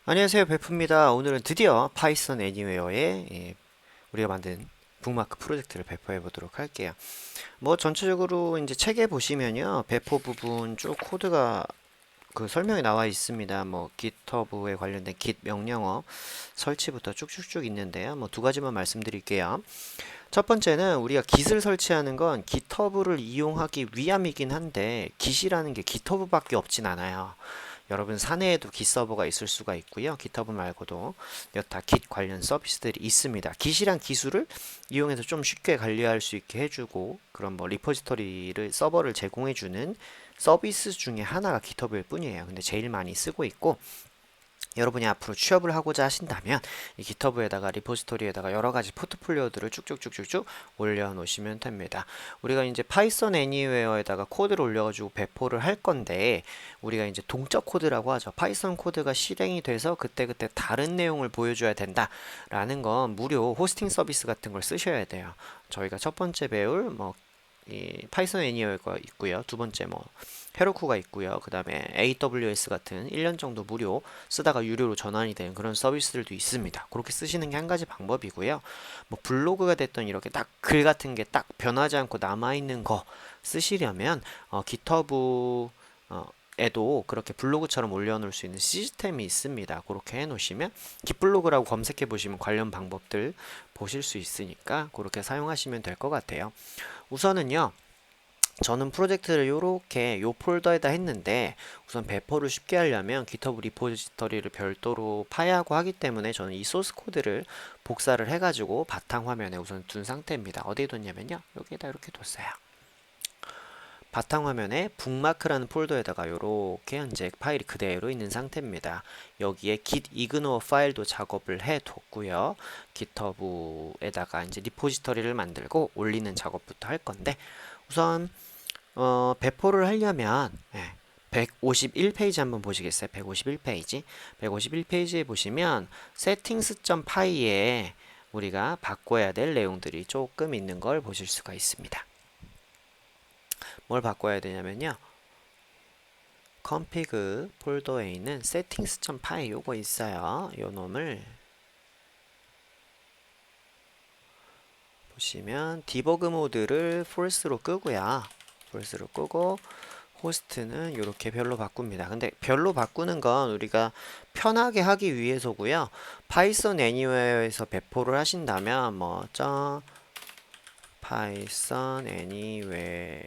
안녕하세요, 베프입니다. 오늘은 드디어 파이썬 애니웨어에 우리가 만든 북마크 프로젝트를 배포해 보도록 할게요. 뭐 전체적으로 이제 책에 보시면요, 배포 부분 쭉 코드가 그 설명이 나와 있습니다. 뭐 GitHub에 관련된 Git 명령어 설치부터 쭉쭉쭉 있는데요. 뭐 두 가지만 말씀드릴게요. 첫 번째는 우리가 Git을 설치하는 건 GitHub를 이용하기 위함이긴 한데 Git이라는 게 GitHub밖에 없진 않아요. 여러분 사내에도 Git 서버가 있을 수가 있고요. GitHub 말고도 여타 Git 관련 서비스들이 있습니다. Git이란 기술을 이용해서 좀 쉽게 관리할 수 있게 해주고 그런 뭐 리포지토리를 서버를 제공해주는 서비스 중에 하나가 GitHub일 뿐이에요. 근데 제일 많이 쓰고 있고 여러분이 앞으로 취업을 하고자 하신다면 이 GitHub에다가 리포지토리에다가 여러 가지 포트폴리오들을 쭉쭉쭉쭉쭉 올려놓으시면 됩니다. 우리가 이제 파이썬 애니웨어에다가 코드를 올려가지고 배포를 할 건데 우리가 이제 동적 코드라고 하죠. 파이썬 코드가 실행이 돼서 그때그때 다른 내용을 보여줘야 된다라는 건 무료 호스팅 서비스 같은 걸 쓰셔야 돼요. 저희가 첫 번째 배울 뭐 이 파이썬 애니어가 있고요. 두 번째 뭐 헤로쿠가 있고요. 그 다음에 AWS 같은 1년 정도 무료 쓰다가 유료로 전환이 되는 그런 서비스들도 있습니다. 그렇게 쓰시는 게 한 가지 방법이고요. 뭐 블로그가 됐던 이렇게 딱 글 같은 게 딱 변하지 않고 남아있는 거 쓰시려면 GitHub 에도 그렇게 블로그처럼 올려놓을 수 있는 시스템이 있습니다. 그렇게 해놓으시면 깃블로그라고 검색해 보시면 관련 방법들 보실 수 있으니까 그렇게 사용하시면 될 것 같아요. 우선은요. 저는 프로젝트를 이렇게 요 폴더에다 했는데 우선 배포를 쉽게 하려면 GitHub 리포지터리를 별도로 파야하고 하기 때문에 저는 이 소스 코드를 복사를 해가지고 바탕화면에 우선 둔 상태입니다. 어디에 뒀냐면요. 여기에다 이렇게 뒀어요. 바탕화면에 북마크라는 폴더에다가 이렇게 현재 파일이 그대로 있는 상태입니다. 여기에 git ignore 파일도 작업을 해뒀고요. GitHub에다가 이제 리포지터리를 만들고 올리는 작업부터 할 건데 우선 배포를 하려면 151페이지 한번 보시겠어요? 151페이지. 151페이지에 보시면 settings.py에 우리가 바꿔야 될 내용들이 조금 있는 걸 보실 수가 있습니다. 뭘 바꿔야 되냐면요. config 폴더에 있는 settings.py 요거 있어요. 요 놈을 보시면 디버그 모드를 false로 끄고요. false로 끄고 호스트는 이렇게 별로 바꿉니다. 근데 별로 바꾸는 건 우리가 편하게 하기 위해서고요. 파이썬 애니웨어에서 배포를 하신다면 python anywhere.com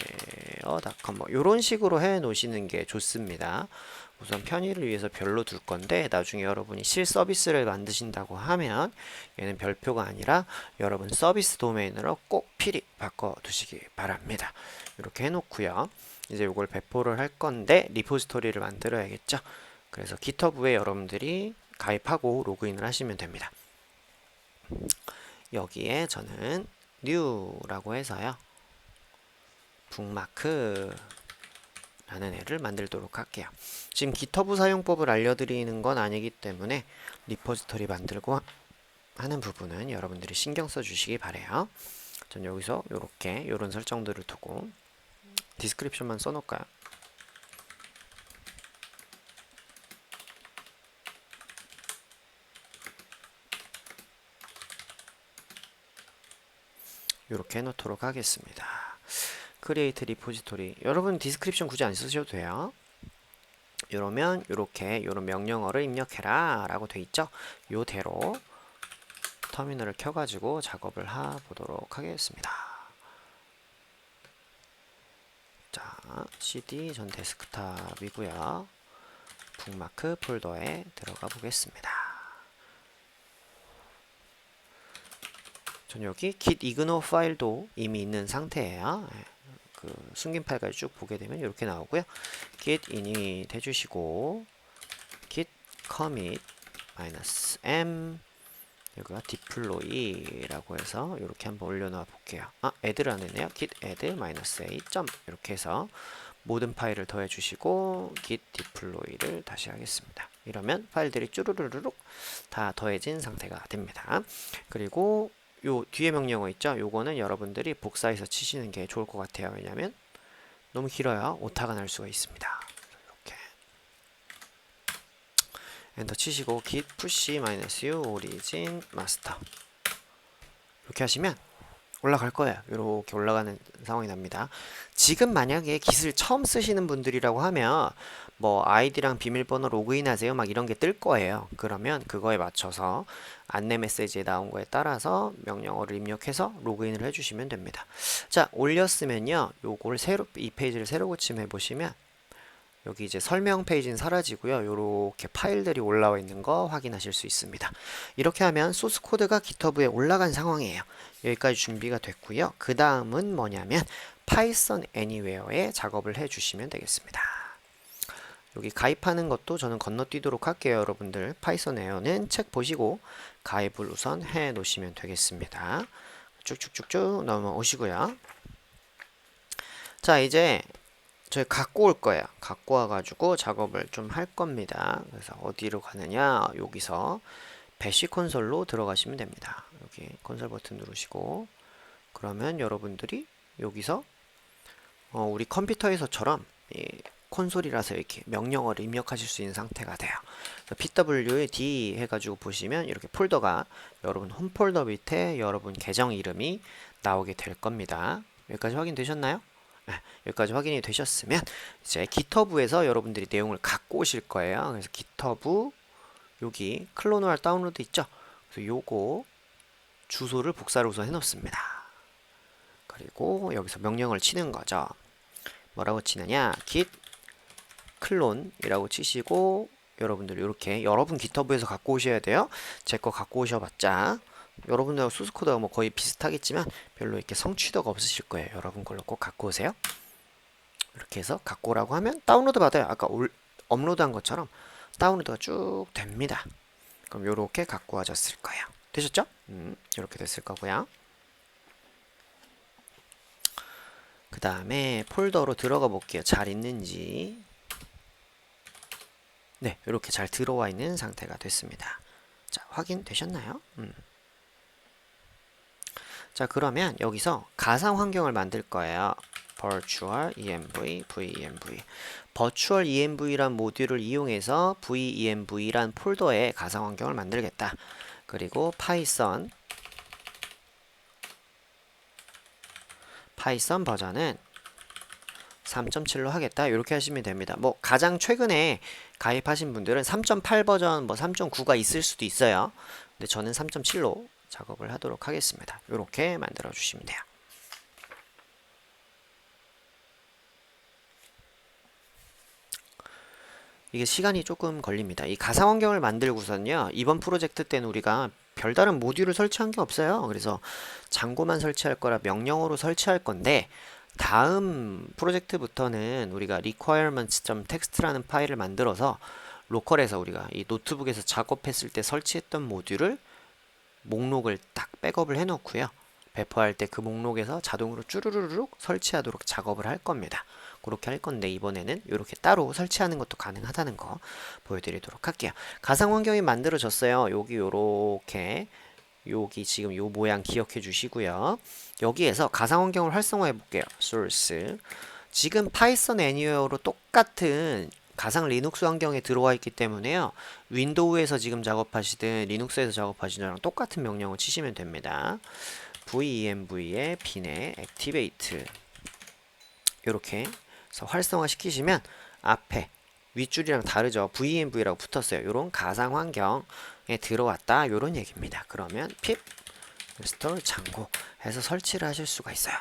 뭐 이런 식으로 해 놓으시는 게 좋습니다. 우선 편의를 위해서 별로 둘 건데 나중에 여러분이 실 서비스를 만드신다고 하면 얘는 별표가 아니라 여러분 서비스 도메인으로 꼭 필히 바꿔 두시기 바랍니다. 이렇게 해놓고요. 이제 이걸 배포를 할 건데 리포지토리를 만들어야겠죠. 그래서 GitHub에 여러분들이 가입하고 로그인을 하시면 됩니다. 여기에 저는 new라고 해서요. 북마크 라는 애를 만들도록 할게요. 지금 GitHub 사용법을 알려드리는 건 아니기 때문에 리포지토리 만들고 하는 부분은 여러분들이 신경 써주시기 바래요. 전 여기서 이렇게 이런 설정들을 두고 디스크립션만 써놓을까요? 이렇게 해놓도록 하겠습니다. 크리에이트 리포지토리 여러분 디스크립션 굳이 안 쓰셔도 돼요. 이러면 이렇게 이런 명령어를 입력해라 라고 돼 있죠. 요대로 터미널을 켜가지고 작업을 해보도록 하겠습니다. 자, cd 전 데스크탑이고요. 북마크 폴더에 들어가 보겠습니다. 전 여기 git ignore 파일도 이미 있는 상태예요. 그 숨긴 파일까지 쭉 보게 되면 이렇게 나오고요. git init 해주시고 git commit -m 여기가 deploy라고 해서 이렇게 한번 올려놔 볼게요. add를 안 했네요. git add -a 이렇게 해서 모든 파일을 더해 주시고 git deploy를 다시 하겠습니다. 이러면 파일들이 쭈루루룩 다 더해진 상태가 됩니다. 그리고 요 뒤에 명령어 있죠? 요거는 여러분들이 복사해서 치시는 게 좋을 것 같아요. 왜냐면 너무 길어요. 오타가 날 수가 있습니다. 이렇게 엔터 치시고 git push -u origin master 이렇게 하시면 올라갈 거예요. 이렇게 올라가는 상황이 납니다. 지금 만약에 깃을 처음 쓰시는 분들이라고 하면 뭐 아이디랑 비밀번호 로그인 하세요 막 이런 게 뜰 거예요. 그러면 그거에 맞춰서 안내 메시지에 나온 거에 따라서 명령어를 입력해서 로그인을 해주시면 됩니다. 자, 올렸으면요, 요걸 새로, 이 페이지를 새로 고침해 보시면 여기 이제 설명 페이지는 사라지고요. 요렇게 파일들이 올라와 있는 거 확인하실 수 있습니다. 이렇게 하면 소스 코드가 GitHub에 올라간 상황이에요. 여기까지 준비가 됐고요. 그 다음은 뭐냐면 Python Anywhere에 작업을 해주시면 되겠습니다. 여기 가입하는 것도 저는 건너뛰도록 할게요. 여러분들 Python Anywhere는 책 보시고 가입을 우선 해 놓으시면 되겠습니다. 쭉쭉쭉쭉 넘어오시고요. 자, 이제 저희 갖고 올 거예요. 갖고 와가지고 작업을 좀 할 겁니다. 그래서 어디로 가느냐? 여기서 배시 콘솔로 들어가시면 됩니다. 여기 콘솔 버튼 누르시고 그러면 여러분들이 여기서 우리 컴퓨터에서처럼 이 콘솔이라서 이렇게 명령어를 입력하실 수 있는 상태가 돼요. pwd 해가지고 보시면 이렇게 폴더가 여러분 홈 폴더 밑에 여러분 계정 이름이 나오게 될 겁니다. 여기까지 확인되셨나요? 네, 여기까지 확인이 되셨으면 이제 GitHub에서 여러분들이 내용을 갖고 오실 거예요. 그래서 GitHub 여기 클로노할 다운로드 있죠? 그래서 요거 주소를 복사를 우선 해놓습니다. 그리고 여기서 명령을 치는 거죠. 뭐라고 치느냐? git 클론이라고 치시고 여러분들 이렇게 여러분 GitHub에서 갖고 오셔야 돼요. 제 거 갖고 오셔봤자 여러분들하고 소스 코드가 뭐 거의 비슷하겠지만 별로 이렇게 성취도가 없으실 거예요. 여러분 걸로 꼭 갖고 오세요. 이렇게 해서 갖고 오라고 하면 다운로드 받아요. 아까 업로드한 것처럼 다운로드가 쭉 됩니다. 그럼 요렇게 갖고 와졌을 거예요. 되셨죠? 이렇게 됐을 거고요. 그 다음에 폴더로 들어가 볼게요. 잘 있는지. 네, 이렇게 잘 들어와 있는 상태가 됐습니다. 자, 확인되셨나요? 자, 그러면 여기서 가상 환경을 만들 거예요. virtual env venv virtual env란 모듈을 이용해서 venv란 폴더에 가상 환경을 만들겠다. 그리고 python 버전은 3.7로 하겠다. 이렇게 하시면 됩니다. 뭐 가장 최근에 가입하신 분들은 3.8 버전, 뭐 3.9가 있을 수도 있어요. 근데 저는 3.7로 작업을 하도록 하겠습니다. 이렇게 만들어 주시면 돼요. 이게 시간이 조금 걸립니다. 이 가상 환경을 만들고선요, 이번 프로젝트 때는 우리가 별다른 모듈을 설치한 게 없어요. 그래서 장고만 설치할 거라 명령어로 설치할 건데, 다음 프로젝트부터는 우리가 requirements.txt라는 파일을 만들어서 로컬에서 우리가 이 노트북에서 작업했을 때 설치했던 모듈을 목록을 딱 백업을 해 놓고요. 배포할 때 그 목록에서 자동으로 쭈루루룩 설치하도록 작업을 할 겁니다. 그렇게 할 건데 이번에는 이렇게 따로 설치하는 것도 가능하다는 거 보여드리도록 할게요. 가상 환경이 만들어졌어요. 여기 요렇게 여기 지금 요 모양 기억해 주시고요. 여기에서 가상 환경을 활성화해 볼게요. source 지금 파이썬 애니웨어로 똑같은 가상 리눅스 환경에 들어와 있기 때문에요. 윈도우에서 지금 작업하시든 리눅스에서 작업하시든 거랑 똑같은 명령을 치시면 됩니다. venv에 빈에 activate 이렇게 해서 활성화 시키시면 앞에 윗줄이랑 다르죠. venv라고 붙었어요. 이런 가상 환경에 들어왔다. 이런 얘기입니다. 그러면 pip restore 창고 해서 설치를 하실 수가 있어요.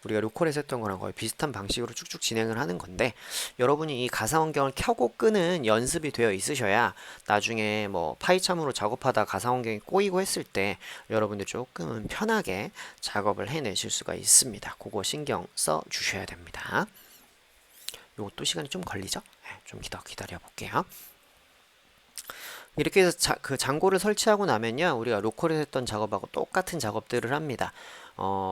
우리가 로컬에서 했던 거랑 거의 비슷한 방식으로 쭉쭉 진행을 하는 건데, 여러분이 이 가상 환경을 켜고 끄는 연습이 되어 있으셔야 나중에 뭐 파이참으로 작업하다 가상 환경이 꼬이고 했을 때 여러분들 조금은 편하게 작업을 해내실 수가 있습니다. 그거 신경 써 주셔야 됩니다. 요것도 시간이 좀 걸리죠? 네, 좀 기다려 볼게요. 이렇게 해서 그 장고를 설치하고 나면요, 우리가 로컬에서 했던 작업하고 똑같은 작업들을 합니다.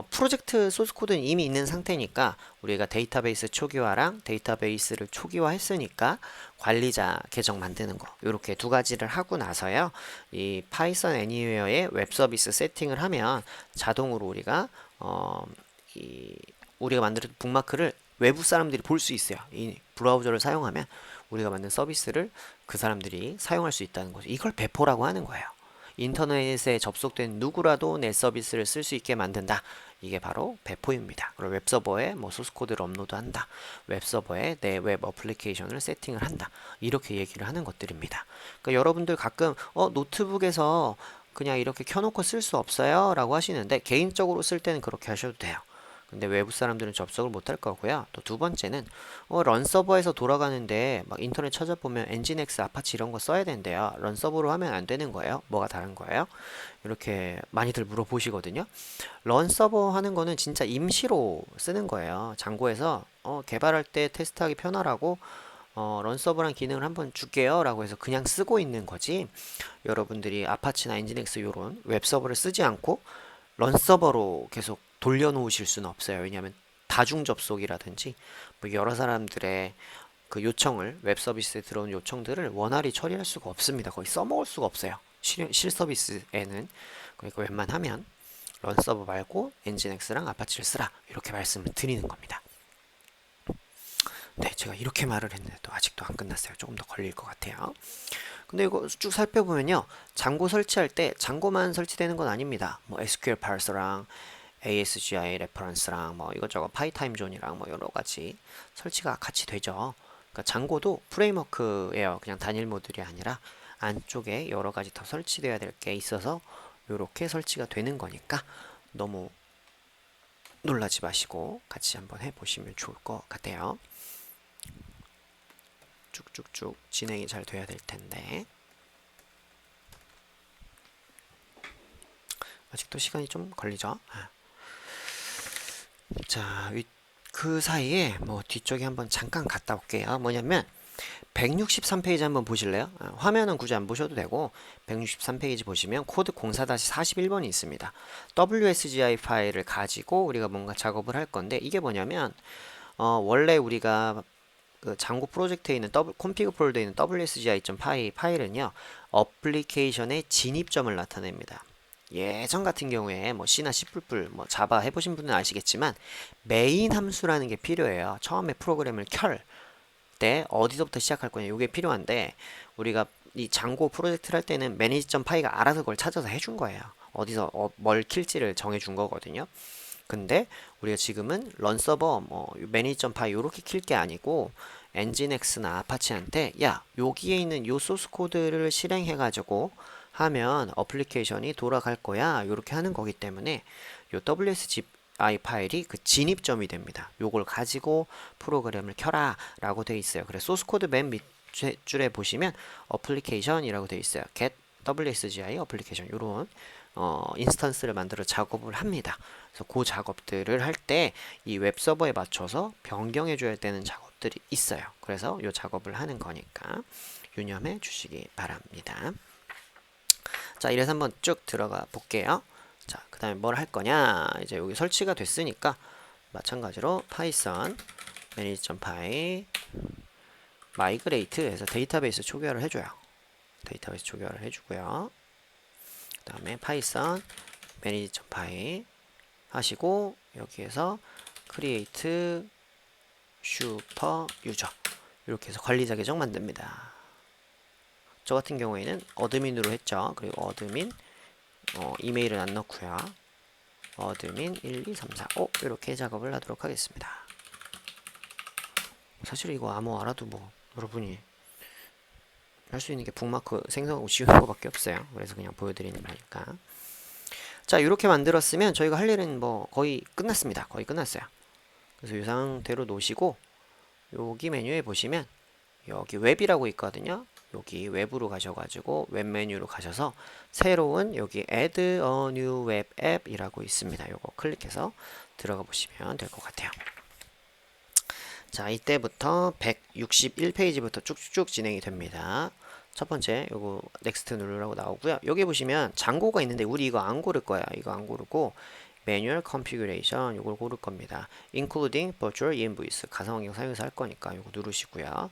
프로젝트 소스 코드는 이미 있는 상태니까 우리가 데이터베이스 초기화랑 데이터베이스를 초기화했으니까 관리자 계정 만드는 거 이렇게 두 가지를 하고 나서요, 이 파이썬 애니웨어의 웹 서비스 세팅을 하면 자동으로 우리가 우리가 만들었던 북마크를 외부 사람들이 볼 수 있어요. 이 브라우저를 사용하면 우리가 만든 서비스를 그 사람들이 사용할 수 있다는 거죠. 이걸 배포라고 하는 거예요. 인터넷에 접속된 누구라도 내 서비스를 쓸 수 있게 만든다. 이게 바로 배포입니다. 그리고 웹서버에 뭐 소스코드를 업로드한다. 웹서버에 내 웹 어플리케이션을 세팅을 한다. 이렇게 얘기를 하는 것들입니다. 그러니까 여러분들 가끔 노트북에서 그냥 이렇게 켜놓고 쓸 수 없어요? 라고 하시는데 개인적으로 쓸 때는 그렇게 하셔도 돼요. 근데 외부 사람들은 접속을 못 할 거고요. 또 두 번째는 런 서버에서 돌아가는데 막 인터넷 찾아보면 엔진엑스, 아파치 이런 거 써야 된대요. 런 서버로 하면 안 되는 거예요. 뭐가 다른 거예요? 이렇게 많이들 물어보시거든요. 런 서버 하는 거는 진짜 임시로 쓰는 거예요. 장고에서 개발할 때 테스트하기 편하라고 런 서버란 기능을 한번 줄게요 라고 해서 그냥 쓰고 있는 거지. 여러분들이 아파치나 엔진엑스 요런 웹 서버를 쓰지 않고 런 서버로 계속 돌려놓으실 수는 없어요. 왜냐하면 다중 접속이라든지 뭐 여러 사람들의 그 요청을 웹 서비스에 들어온 요청들을 원활히 처리할 수가 없습니다. 거의 써먹을 수가 없어요. 실 서비스에는. 그러니까 웬만하면 런 서버 말고 엔진엑스랑 아파치를 쓰라 이렇게 말씀을 드리는 겁니다. 네, 제가 이렇게 말을 했는데도 아직도 안 끝났어요. 조금 더 걸릴 것 같아요. 근데 이거 쭉 살펴보면요, 장고 설치할 때 장고만 설치되는 건 아닙니다. 뭐 SQL parser랑 ASGI 레퍼런스랑 뭐 이것저것 파이타임 존이랑 뭐 여러 가지 설치가 같이 되죠. 그러니까 장고도 프레임워크예요. 그냥 단일 모듈이 아니라 안쪽에 여러 가지 더 설치되어야 될 게 있어서 이렇게 설치가 되는 거니까 너무 놀라지 마시고 같이 한번 해보시면 좋을 것 같아요. 쭉쭉쭉 진행이 잘 돼야 될 텐데 아직도 시간이 좀 걸리죠. 자, 그 사이에 뭐 뒤쪽에 한번 잠깐 갔다 올게요. 뭐냐면 163페이지 한번 보실래요? 화면은 굳이 안 보셔도 되고 163페이지 보시면 코드 04-41번이 있습니다. WSGI 파일을 가지고 우리가 뭔가 작업을 할 건데 이게 뭐냐면 원래 우리가 그 장고 프로젝트에 있는 콘피그 폴더에 있는 wsgi.py 파일은요, 어플리케이션의 진입점을 나타냅니다. 예전 같은 경우에 뭐 C나 C++, 뭐 자바 해보신 분은 아시겠지만 메인 함수라는 게 필요해요. 처음에 프로그램을 켤 때 어디서부터 시작할 거냐 이게 필요한데 우리가 이 장고 프로젝트를 할 때는 manage.py가 알아서 그걸 찾아서 해준 거예요. 어디서 뭘 킬지를 정해준 거거든요. 근데 우리가 지금은 런 서버 뭐 manage.py 요렇게 킬 게 아니고 엔진엑스나 아파치한테 야 여기에 있는 요 소스 코드를 실행해 가지고 하면 어플리케이션이 돌아갈 거야 요렇게 하는 거기 때문에 요 WSGI 파일이 그 진입점이 됩니다. 요걸 가지고 프로그램을 켜라 라고 되어 있어요. 그래서 소스 코드 맨 밑줄에 보시면 어플리케이션이라고 되어 있어요. get WSGI 어플리케이션 요런 인스턴스를 만들어 작업을 합니다. 그래서 그 작업들을 할 때 이 웹 서버에 맞춰서 변경해 줘야 되는 작업들이 있어요. 그래서 이 작업을 하는 거니까 유념해 주시기 바랍니다. 자, 이래서 한번 쭉 들어가 볼게요. 자, 그 다음에 뭘 할 거냐? 이제 여기 설치가 됐으니까 마찬가지로 python manage.py migrate 해서 데이터베이스 초기화를 해줘요. 데이터베이스 초기화를 해주고요. 그 다음에 python manage.py 하시고 여기에서 create super user 이렇게 해서 관리자 계정 만듭니다. 저 같은 경우에는 어드민으로 했죠. 그리고 어드민 이메일은 안 넣고요. 어드민 12345 이렇게 작업을 하도록 하겠습니다. 사실 이거 아무 알아도 뭐 여러분이 할 수 있는 게 북마크 생성하고 지우는 거밖에 없어요. 그래서 그냥 보여드리는 거니까. 자, 이렇게 만들었으면 저희가 할 일은 뭐 거의 끝났습니다. 거의 끝났어요. 그래서 이 상태로 놓으시고 여기 메뉴에 보시면 여기 웹이라고 있거든요. 여기 웹으로 가셔가지고 웹 메뉴로 가셔서 새로운 여기 add a new web app 이라고 있습니다. 요거 클릭해서 들어가 보시면 될 것 같아요. 자, 이때부터 161페이지부터 쭉쭉 진행이 됩니다. 첫 번째 요거 넥스트 누르라고 나오고요. 여기 보시면 장고가 있는데 우리 이거 안 고를 거야. 이거 안 고르고 매뉴얼 컨피규레이션 요걸 고를 겁니다. including virtual env 가상 환경 사용해서 할 거니까 요거 누르시고요.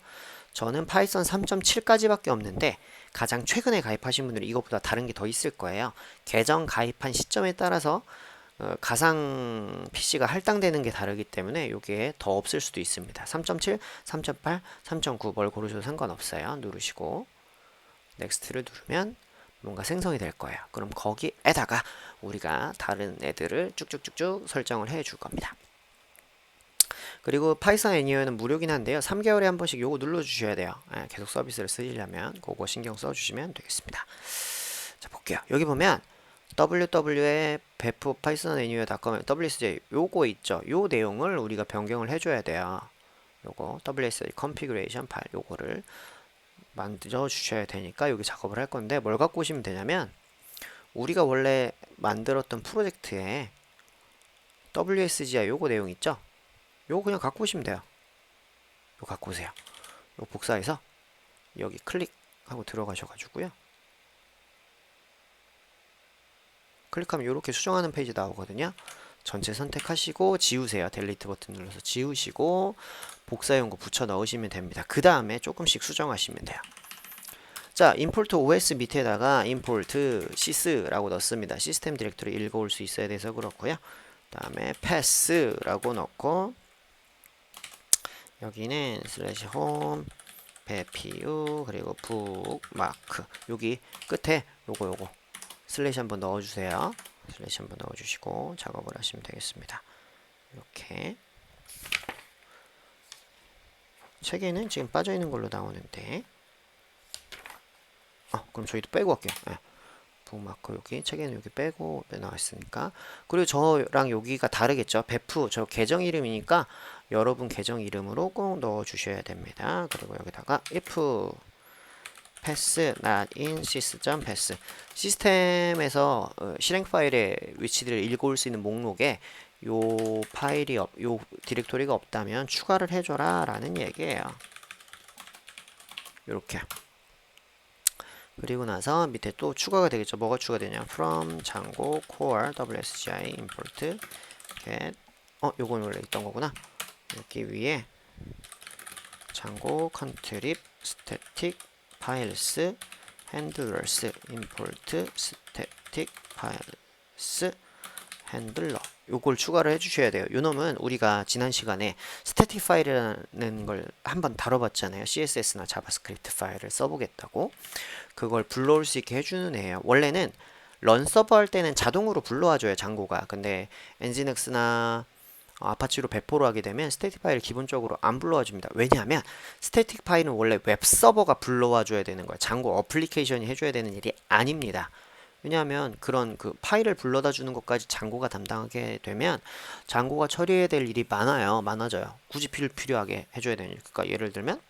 저는 파이썬 3.7까지밖에 없는데 가장 최근에 가입하신 분들이 이것보다 다른 게 더 있을 거예요. 계정 가입한 시점에 따라서 가상 PC가 할당되는 게 다르기 때문에 요게 더 없을 수도 있습니다. 3.7, 3.8, 3.9 뭘 고르셔도 상관없어요. 누르시고 넥스트를 누르면 뭔가 생성이 될 거예요. 그럼 거기에다가 우리가 다른 애들을 쭉쭉쭉쭉 설정을 해 줄 겁니다. 그리고 파이썬 애니어는 무료긴 한데요. 3개월에 한 번씩 요거 눌러주셔야 돼요. 계속 서비스를 쓰시려면 그거 신경 써주시면 되겠습니다. 자, 볼게요. 여기 보면 www 배포 파이썬 애니어.com WSJ 요거 있죠. 요 내용을 우리가 변경을 해줘야 돼요. 요거 WSJ configuration 파일 요거를 만들어 주셔야 되니까 여기 작업을 할 건데 뭘 갖고 오시면 되냐면 우리가 원래 만들었던 프로젝트에 WSGI 요거 내용 있죠? 요거 그냥 갖고 오시면 돼요. 요거 갖고 오세요. 요거 복사해서 여기 클릭하고 들어가셔가지고요. 클릭하면 이렇게 수정하는 페이지 나오거든요. 전체 선택하시고 지우세요. 델리트 버튼 눌러서 지우시고 복사용 거 붙여 넣으시면 됩니다. 그 다음에 조금씩 수정하시면 돼요. 자, 임포트 OS 밑에다가 임포트 sys라고 넣습니다. 시스템 디렉토리 읽어올 수 있어야 돼서 그렇고요. 그 다음에 pass라고 넣고 여기는 슬래시 홈 배피우 그리고 북마크 여기 끝에 요거 슬래시 한번 넣어주세요. 슬래시 한번 넣어주시고 작업을 하시면 되겠습니다. 이렇게 책에는 지금 빠져있는 걸로 나오는데 그럼 저희도 빼고 할게요. 네. 북마크 여기 책에는 여기 빼고 나왔으니까 그리고 저랑 여기가 다르겠죠. 배프 저 계정 이름이니까 여러분 계정 이름으로 꼭 넣어 주셔야 됩니다. 그리고 여기다가 if pass not in sys.pass 시스템에서 실행 파일의 위치들을 읽어올 수 있는 목록에 요 파일이 요 디렉토리가 없다면 추가를 해줘라 라는 얘기예요. 요렇게 그리고 나서 밑에 또 추가가 되겠죠. 뭐가 추가되냐? from 장고 core wsgi import get 요건 원래 있던 거구나. 여기 위에 장고 contrib static files handlers import static files handler 요걸 추가를 해주셔야 돼요. 요놈은 우리가 지난 시간에 스태틱 파일이라는 걸 한번 다뤄봤잖아요. CSS나 자바스크립트 파일을 써보겠다고 그걸 불러올 수 있게 해주는 애예요. 원래는 런 서버 할 때는 자동으로 불러와줘요. 장고가. 근데 엔진엑스나 아파치로 배포를 하게 되면 스태틱 파일을 기본적으로 안 불러와줍니다. 왜냐하면 스태틱 파일은 원래 웹 서버가 불러와줘야 되는 거예요. 장고 어플리케이션이 해줘야 되는 일이 아닙니다. 왜냐하면 그런 그 파일을 불러다 주는 것까지 장고가 담당하게 되면 장고가 처리해야 될 일이 많아져요. 굳이 필요하게 해줘야 되는 일. 그러니까 예를 들면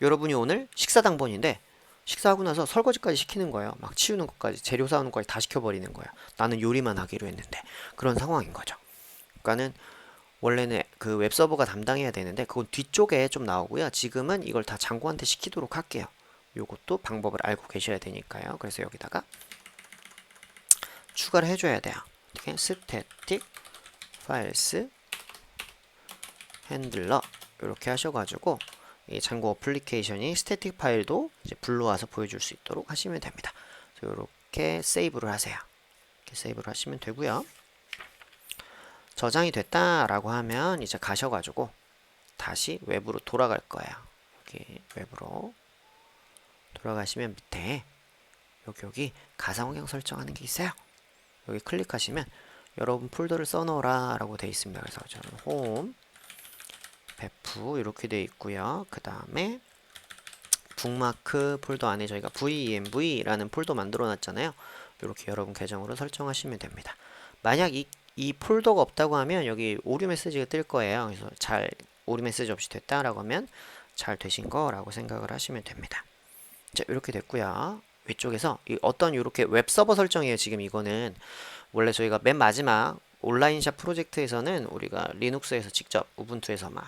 여러분이 오늘 식사 당번인데 식사하고 나서 설거지까지 시키는 거예요. 막 치우는 것까지 재료 사오는 것까지 다 시켜버리는 거예요. 나는 요리만 하기로 했는데 그런 상황인 거죠. 그러니까는 원래는 그 웹서버가 담당해야 되는데 그건 뒤쪽에 좀 나오고요. 지금은 이걸 다 장고한테 시키도록 할게요. 요것도 방법을 알고 계셔야 되니까요. 그래서 여기다가 추가를 해줘야 돼요. 어떻게? static files handler 이렇게 하셔가지고 이 장고 어플리케이션이 스태틱 파일도 이제 불러와서 보여줄 수 있도록 하시면 됩니다. 이렇게 세이브를 하세요. 이렇게 세이브를 하시면 되고요. 저장이 됐다라고 하면 이제 가셔가지고 다시 웹으로 돌아갈 거예요. 여기 웹으로 돌아가시면 밑에 여기 가상 환경 설정하는 게 있어요. 여기 클릭하시면 여러분 폴더를 써놓으라 라고 되어 있습니다. 그래서 저는 홈 배프 이렇게 되어 있고요. 그 다음에 북마크 폴더 안에 저희가 venv라는 폴더 만들어 놨잖아요. 이렇게 여러분 계정으로 설정하시면 됩니다. 만약 이 폴더가 없다고 하면 여기 오류 메시지가 뜰 거예요. 그래서 잘 오류 메시지 없이 됐다라고 하면 잘 되신 거라고 생각을 하시면 됩니다. 자, 이렇게 됐고요. 위쪽에서 어떤 이렇게 웹 서버 설정이에요. 지금 이거는 원래 저희가 맨 마지막 온라인샵 프로젝트에서는 우리가 리눅스에서 직접 우분투에서 막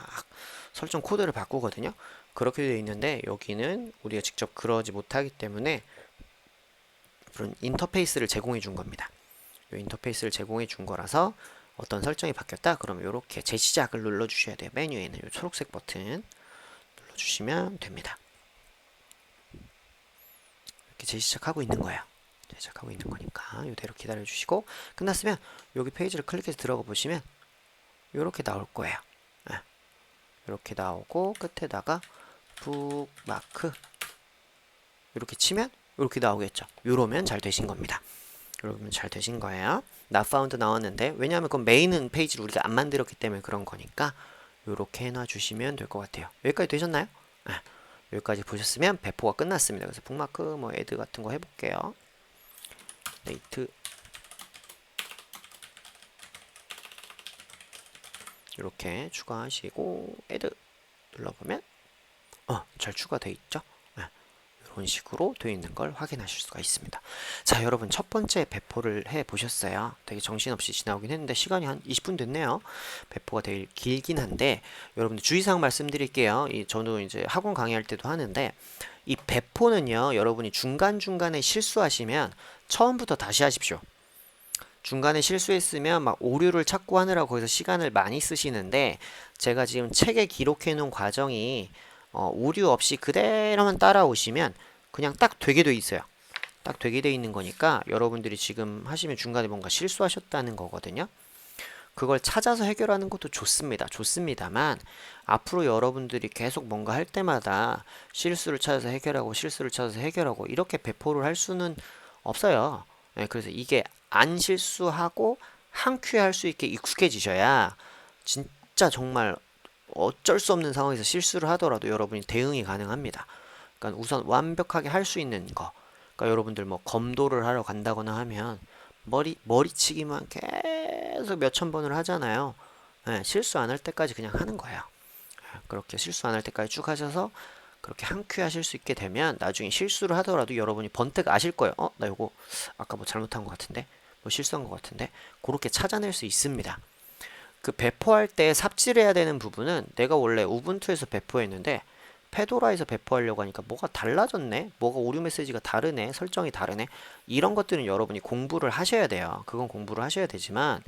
설정 코드를 바꾸거든요. 그렇게 되어 있는데 여기는 우리가 직접 그러지 못하기 때문에 그런 인터페이스를 제공해 준 겁니다. 이 인터페이스를 제공해 준 거라서 어떤 설정이 바뀌었다 그러면 이렇게 재시작을 눌러 주셔야 돼요. 메뉴에 있는 이 초록색 버튼 눌러 주시면 됩니다. 이렇게 재시작하고 있는 거예요. 제작하고 있는 거니까 이대로 기다려 주시고, 끝났으면 여기 페이지를 클릭해서 들어가 보시면 이렇게 나올 거예요. 이렇게 나오고 끝에다가 북마크 이렇게 치면 이렇게 나오겠죠. 이러면 잘 되신 겁니다. 여러분 잘 되신 거예요. not found 나왔는데, 왜냐하면 그건 메인 페이지를 우리가 안 만들었기 때문에 그런 거니까 이렇게 해놔 주시면 될 것 같아요. 여기까지 되셨나요? 여기까지 보셨으면 배포가 끝났습니다. 그래서 북마크 뭐 애드 같은 거 해볼게요. 레이트 이렇게 추가하시고 애드 눌러보면 잘 추가되어 있죠. 이런 식으로 되어 있는 걸 확인하실 수가 있습니다. 자, 여러분 첫 번째 배포를 해 보셨어요. 되게 정신없이 지나오긴 했는데 시간이 한 20분 됐네요. 배포가 되게 길긴 한데 여러분들 주의사항 말씀드릴게요. 저도 이제 학원 강의할 때도 하는데, 이 배포는요, 여러분이 중간중간에 실수하시면 처음부터 다시 하십시오. 중간에 실수했으면 막 오류를 찾고 하느라고 거기서 시간을 많이 쓰시는데, 제가 지금 책에 기록해 놓은 과정이 오류 없이 그대로만 따라오시면 그냥 딱 되게 돼 있어요. 딱 되게 돼 있는 거니까 여러분들이 지금 하시면 중간에 뭔가 실수하셨다는 거거든요. 그걸 찾아서 해결하는 것도 좋습니다만, 앞으로 여러분들이 계속 뭔가 할 때마다 실수를 찾아서 해결하고 이렇게 배포를 할 수는 없어요. 그래서 이게 안 실수하고 한 큐에 할 수 있게 익숙해지셔야 진짜 정말 어쩔 수 없는 상황에서 실수를 하더라도 여러분이 대응이 가능합니다. 그러니까 우선 완벽하게 할 수 있는 거. 그러니까 여러분들 뭐 검도를 하러 간다거나 하면 머리치기만 계속 몇천 번을 하잖아요. 실수 안 할 때까지 그냥 하는 거예요. 그렇게 실수 안 할 때까지 쭉 하셔서 그렇게 한 큐 하실 수 있게 되면 나중에 실수를 하더라도 여러분이 번뜩 아실 거예요. 나 이거 아까 뭐 잘못한 것 같은데, 뭐 실수한 것 같은데, 그렇게 찾아낼 수 있습니다. 그 배포할 때 삽질해야 되는 부분은, 내가 원래 우분투에서 배포했는데 페도라에서 배포하려고 하니까 뭐가 달라졌네, 뭐가 오류 메시지가 다르네, 설정이 다르네, 이런 것들은 여러분이 공부를 하셔야 돼요. 그건 공부를 하셔야 되지만,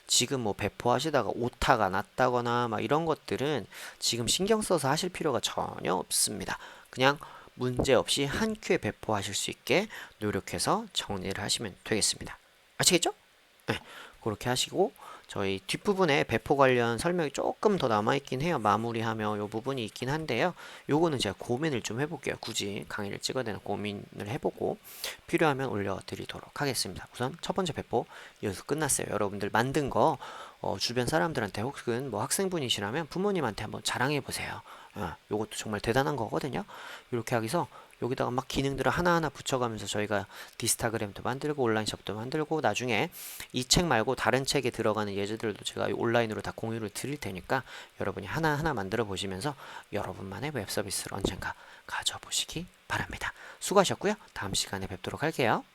지금 뭐 배포하시다가 오타가 났다거나 막 이런 것들은 지금 신경 써서 하실 필요가 전혀 없습니다. 그냥 문제없이 한 큐에 배포하실 수 있게 노력해서 정리를 하시면 되겠습니다. 아시겠죠? 네, 그렇게 하시고, 저희 뒷부분에 배포 관련 설명이 조금 더 남아있긴 해요. 마무리하며 요 부분이 있긴 한데요. 요거는 제가 고민을 좀 해볼게요. 굳이 강의를 찍어야 되나 고민을 해보고 필요하면 올려드리도록 하겠습니다. 우선 첫 번째 배포 여기서 끝났어요. 여러분들 만든 거 주변 사람들한테, 혹은 뭐 학생분이시라면 부모님한테 한번 자랑해보세요. 요것도 정말 대단한 거거든요. 이렇게 하기서 여기다가 막 기능들을 하나하나 붙여가면서 저희가 디스타그램도 만들고 온라인숍도 만들고, 나중에 이 책 말고 다른 책에 들어가는 예제들도 제가 온라인으로 다 공유를 드릴 테니까 여러분이 하나하나 만들어 보시면서 여러분만의 웹 서비스를 언젠가 가져보시기 바랍니다. 수고하셨고요. 다음 시간에 뵙도록 할게요.